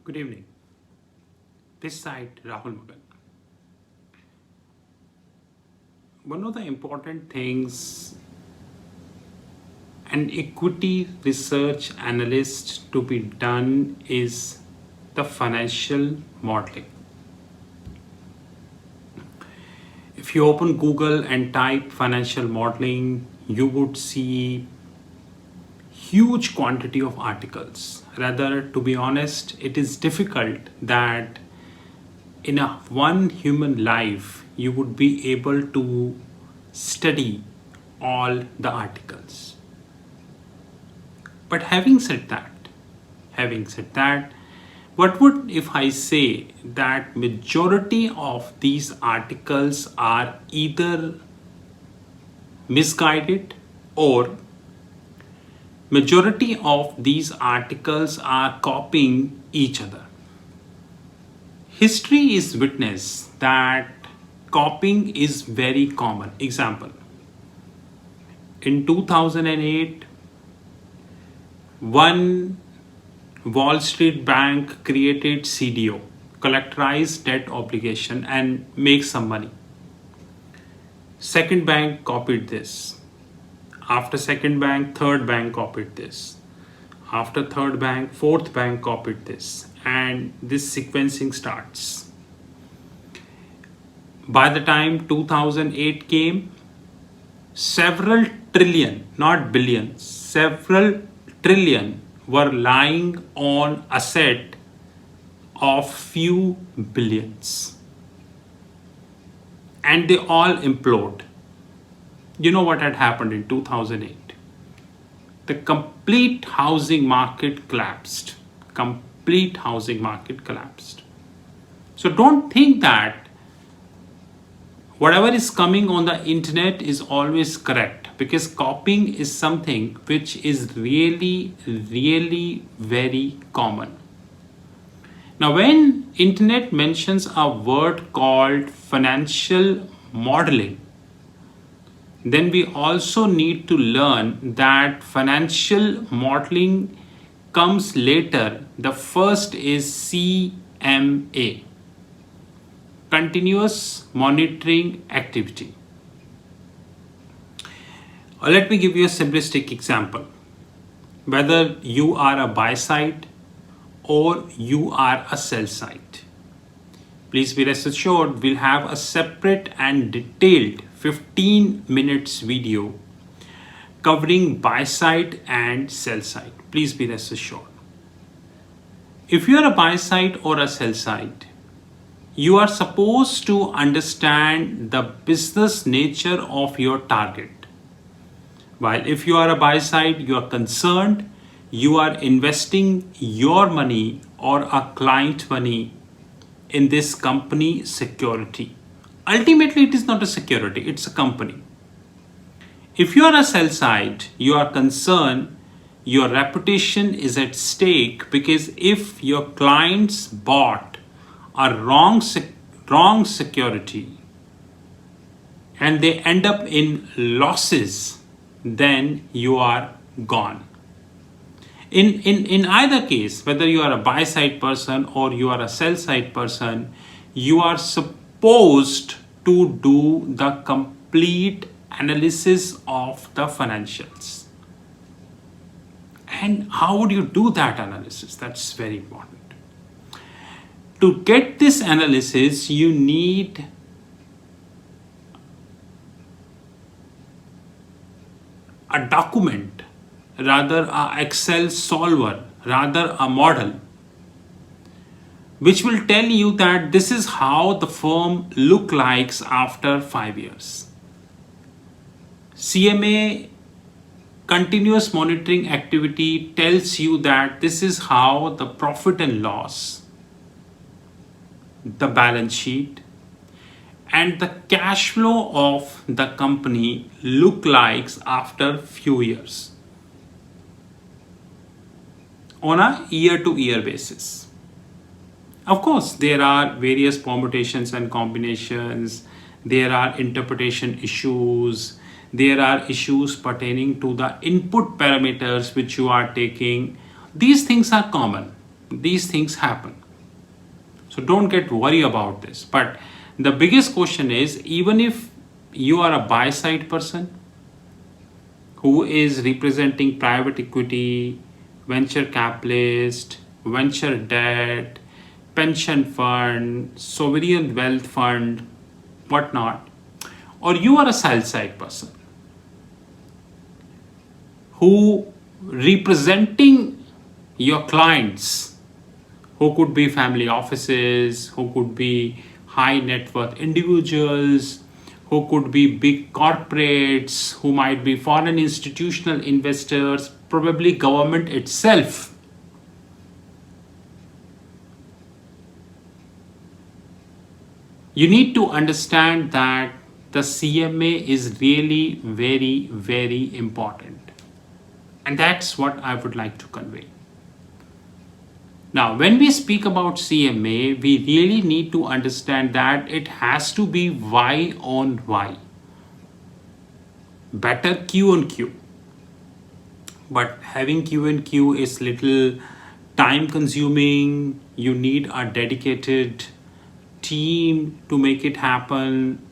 Good evening. This side Rahul Magan. One of the important things an equity research analyst to be done is the financial modeling. If you open Google and type financial modeling, you would see huge quantity of articles. Rather, to be honest, it is difficult that in a one human life you would be able to study all the articles. But having said that, what would if I say that majority of these articles are either misguided or majority of these articles are copying each other. History is witness that copying is very common. Example, in 2008, one Wall Street bank created CDO, collateralized debt obligation, and make some money. Second bank copied this. After second bank, third bank copied this. After third bank, fourth bank copied this. And this sequencing starts. By the time 2008 came, several trillion, not billion, several trillion were lying on asset of few billions. And they all implode. You know what had happened in 2008? The complete housing market collapsed. Complete housing market collapsed. So don't think that whatever is coming on the internet is always correct, because copying is something which is really very common. Now, when internet mentions a word called financial modeling, then we also need to learn that financial modeling comes later. The first is CMA, continuous monitoring activity. Let me give you a simplistic example. Whether you are a buy side or you are a sell side, please be rest assured we'll have a separate and detailed 15 minutes video covering buy side and sell side. Please be rest assured. If you are a buy side or a sell side, you are supposed to understand the business nature of your target. While if you are a buy side, you are concerned, you are investing your money or a client money in this company security. Ultimately, it is not a security, it's a company. If you are a sell side, you are concerned your reputation is at stake, because if your clients bought a wrong security and they end up in losses, then you are gone. In either case, whether you are a buy side person or you are a sell side person, you are supposed to do the complete analysis of the financials. And how would you do that analysis? That's very important. To get this analysis, you need a document, rather a Excel solver, rather a model, which will tell you that this is how the firm look likes after 5 years. CMA, continuous monitoring activity, tells you that this is how the profit and loss, the balance sheet, and the cash flow of the company look likes after few years on a year-to-year basis. Of course, there are various permutations and combinations, there are interpretation issues, there are issues pertaining to the input parameters which you are taking. These things are common. These things happen. So don't get worried about this. But the biggest question is, even if you are a buy side person who is representing private equity, venture capitalist, venture debt, pension fund, sovereign wealth fund, whatnot, or you are a sell side person who representing your clients, who could be family offices, who could be high net worth individuals, who could be big corporates, who might be foreign institutional investors, probably government itself. You need to understand that the CMA is really very, very important. And that's what I would like to convey. Now, when we speak about CMA, we really need to understand that it has to be Y on Y. Better Q on Q. But having Q and Q is little time consuming. You need a dedicated team to make it happen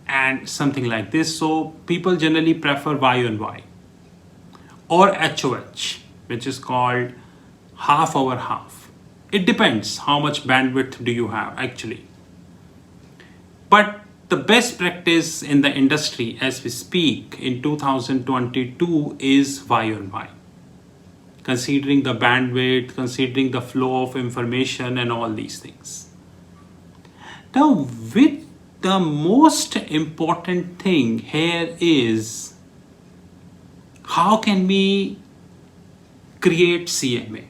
and something like this. So people generally prefer Y on Y or HOH, which is called half over half. It depends how much bandwidth do you have actually. But the best practice in the industry as we speak in 2022 is Y on Y. Considering the bandwidth, considering the flow of information and all these things. Now, with the most important thing here is how can we create CMA?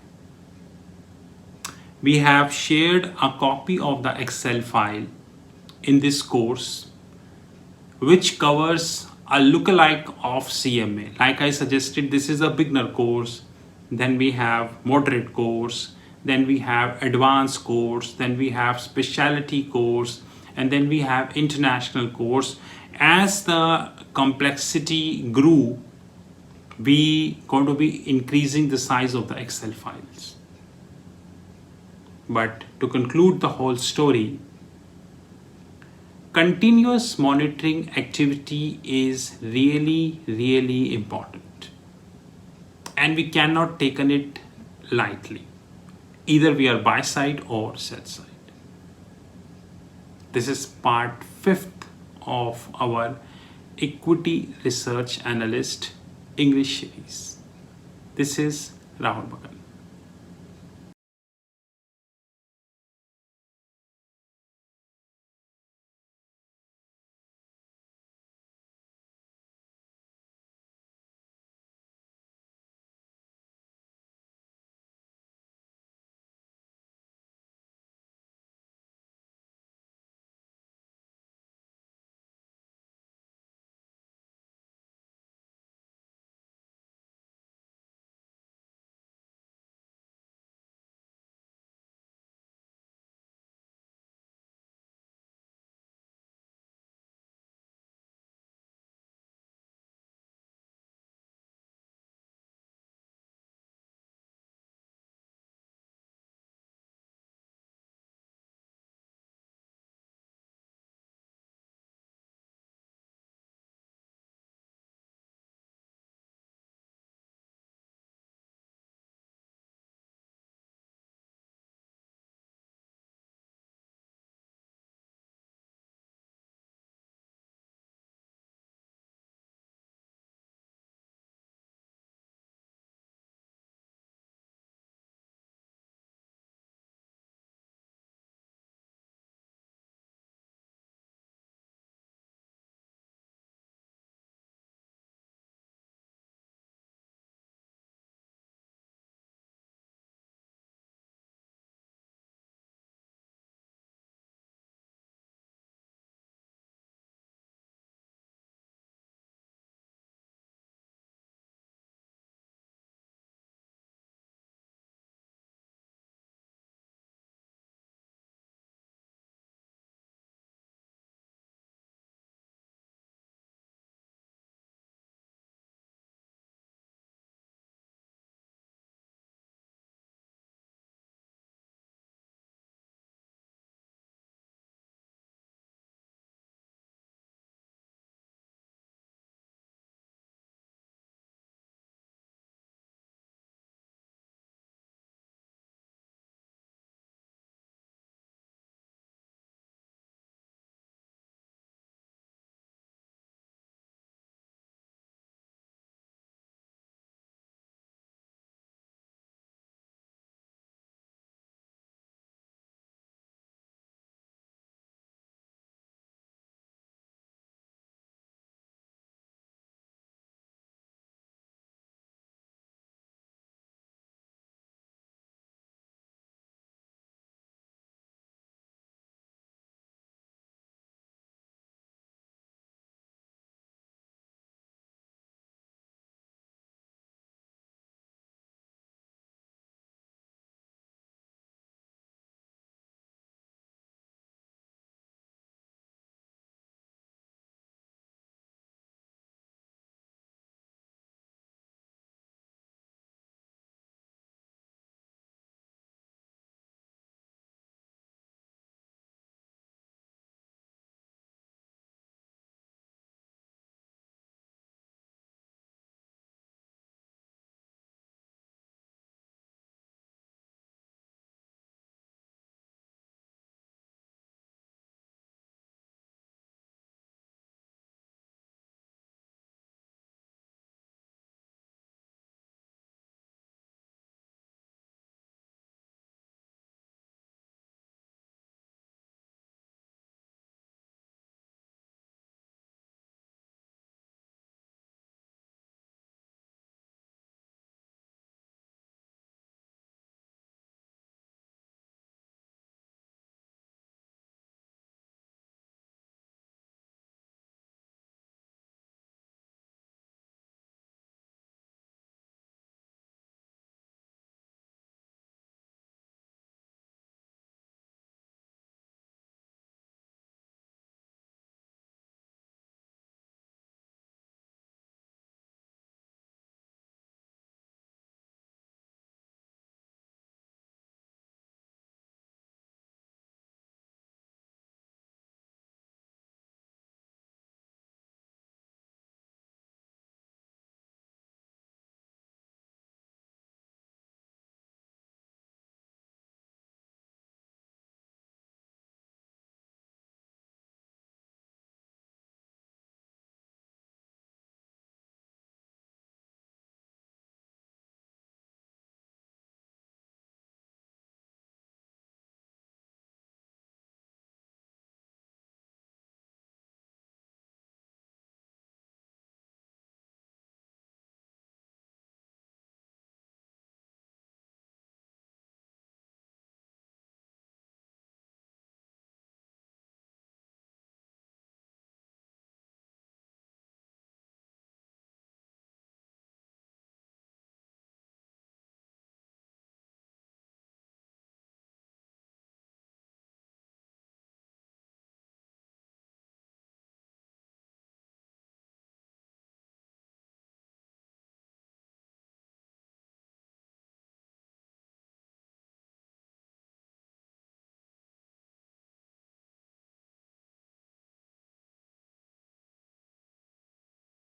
We have shared a copy of the Excel file in this course, which covers a lookalike of CMA. Like I suggested, this is a beginner course. Then we have moderate course. Then we have advanced course. Then we have specialty course. And then we have international course. As the complexity grew, we going to be increasing the size of the Excel files. But to conclude the whole story, continuous monitoring activity is really, really important. And we cannot take it lightly. Either we are buy side or sell side. This is part 5th of our Equity Research Analyst English series. This is Rahul Magan.